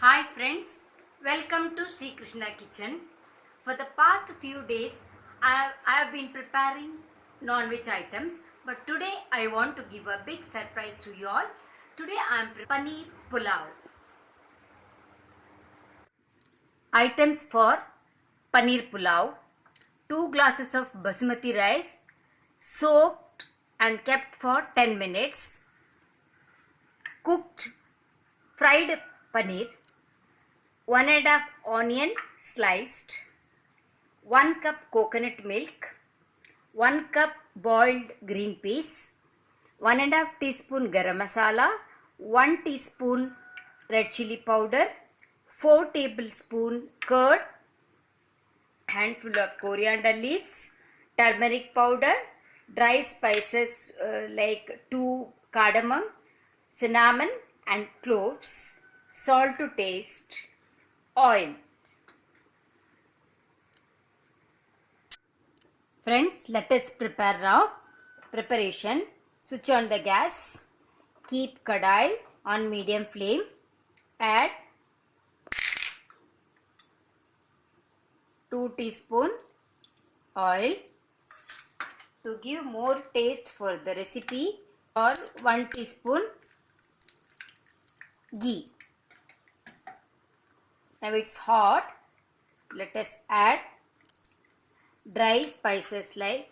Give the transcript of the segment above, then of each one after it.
Hi friends, welcome to Sri Krishna Kitchen. For the past few days, I have been preparing non-veg items, but today I want to give a big surprise to you all. Today I am preparing paneer pulao. Items for paneer pulao: 2 glasses of basmati rice soaked and kept for 10 minutes, cooked fried paneer, 1.5 onion sliced, 1 cup coconut milk, 1 cup boiled green peas, 1.5 teaspoon garam masala, 1 teaspoon red chili powder, 4 tablespoon curd, handful of coriander leaves, turmeric powder, dry spices like 2 cardamom, cinnamon and cloves, salt to taste, oil. Friends, let us prepare now. Preparation: switch on the gas, keep kadai on medium flame, add 2 teaspoon oil to give more taste for the recipe, or 1 teaspoon ghee. Now it's hot. Let us add dry spices like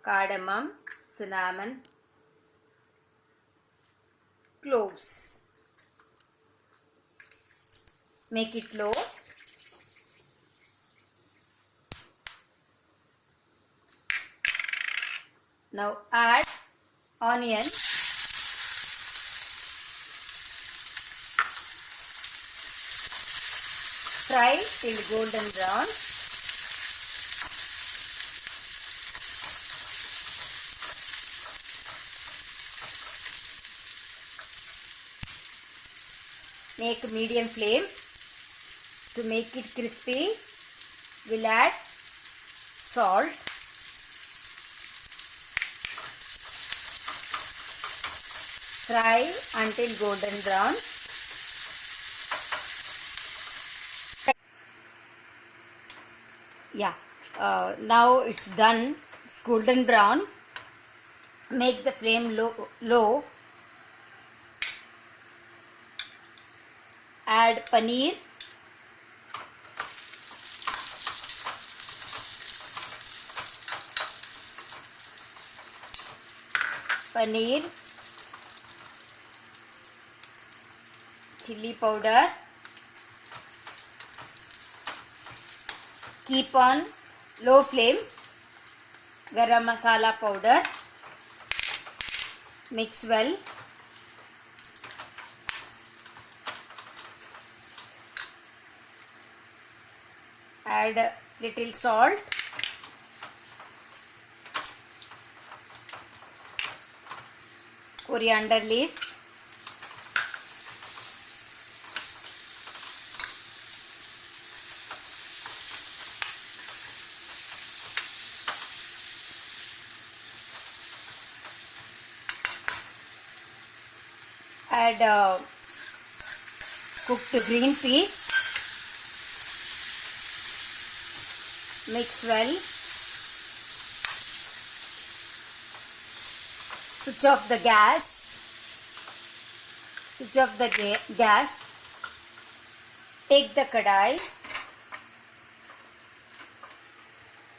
cardamom, cinnamon, cloves. Make it low. Now add onion, fry till golden brown. Make medium flame. To make it crispy, we'll add salt, fry until golden brown. Now it's done. It's golden brown. Make the flame low. Add paneer. Chili powder. Keep on low flame. Garam masala powder. Mix well. Add little salt. Coriander leaves. Add cooked green peas. Mix well. Switch off the gas. Take the kadai.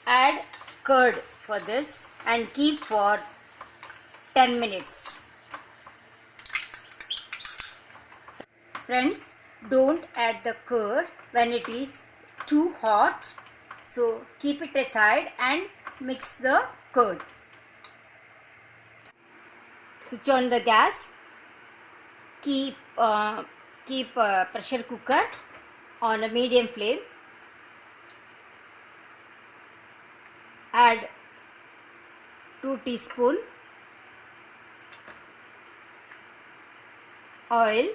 Add curd for this and keep for 10 minutes. Friends, don't add the curd when it is too hot. So keep it aside and mix the curd. Switch on the gas. Keep pressure cooker on a medium flame. Add 2 teaspoon oil,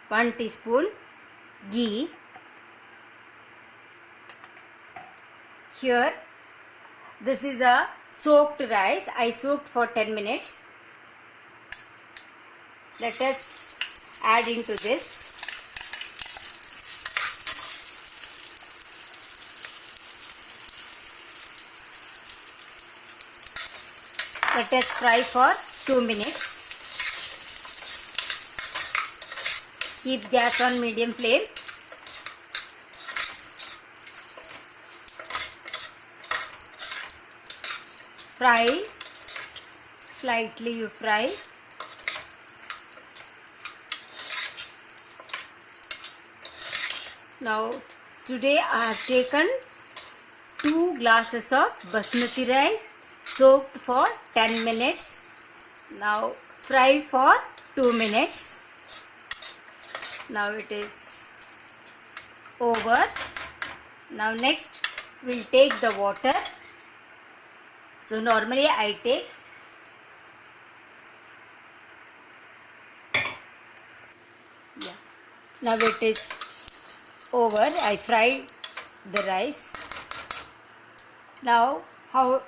1 teaspoon ghee. Here, this is a soaked rice. I soaked for 10 minutes. let us add into this. Let us fry for 2 minutes. Keep gas on medium flame. Fry, slightly you fry. Now today I have taken 2 glasses of basmati rice soaked for 10 minutes. Now fry for 2 minutes. Now it is over. Now next we'll take the water. So normally I take now it is over. I fry the rice. Now how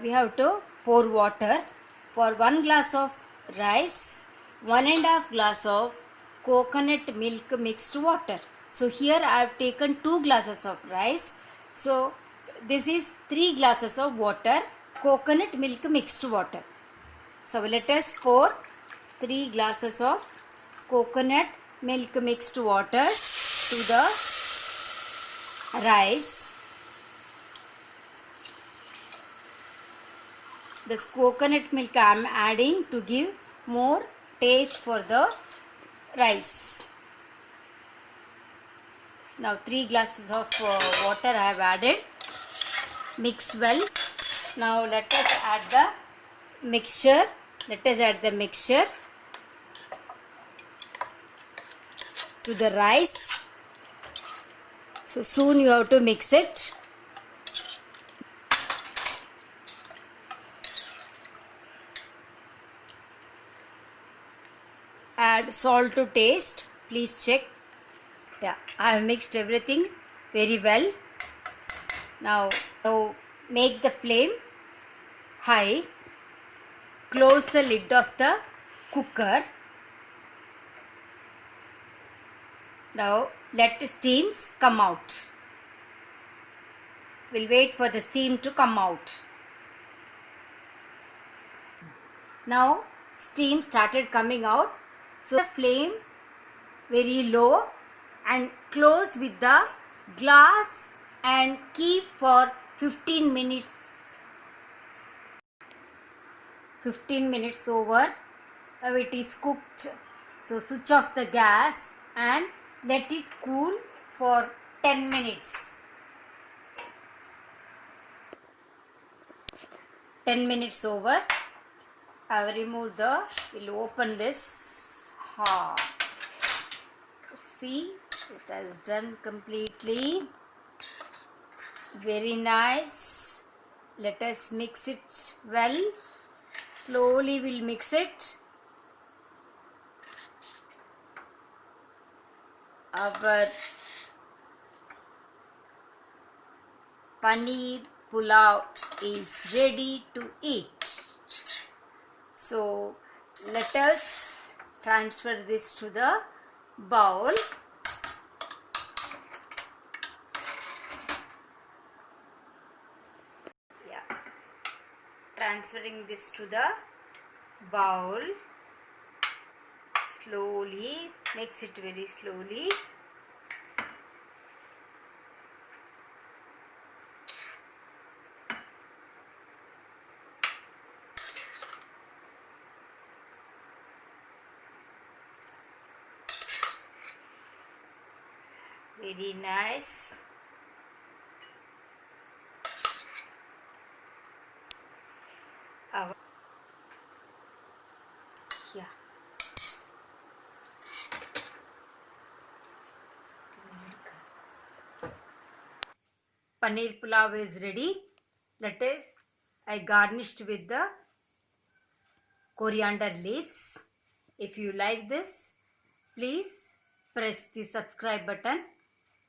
we have to pour water. For 1 glass of rice, 1.5 glass of coconut milk mixed water. So here I have taken 2 glasses of rice. So this is 3 glasses of water, coconut milk mixed water. So let us pour 3 glasses of coconut milk mixed water to the rice. This coconut milk I am adding to give more taste for the rice. So now 3 glasses of water I have added. Mix well. Now let us add the mixture. Let us add the mixture to the rice. So soon you have to mix it. Add salt to taste. Please check. Yeah, I have mixed everything very well. Now make the flame high. Close the lid of the cooker. Now let the steams come out. We'll wait for the steam to come out. Now steam started coming out. So the flame very low and close with the glass and keep for 15 minutes. 15 minutes over. Now it is cooked. So switch off the gas and let it cool for 10 minutes. 10 minutes over. I will remove we'll open this. See, it has done completely. Very nice. Let us mix it well. Slowly we'll mix it. Our paneer pulao is ready to eat. So let us transfer this to the bowl. Yeah, transferring this to the bowl. Slowly, mix it very slowly. Very nice. Yeah. Paneer pulao is ready. Let us, I garnished with the coriander leaves. If you like this, please press the subscribe button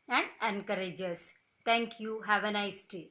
and encourage us. Thank you. Have a nice day.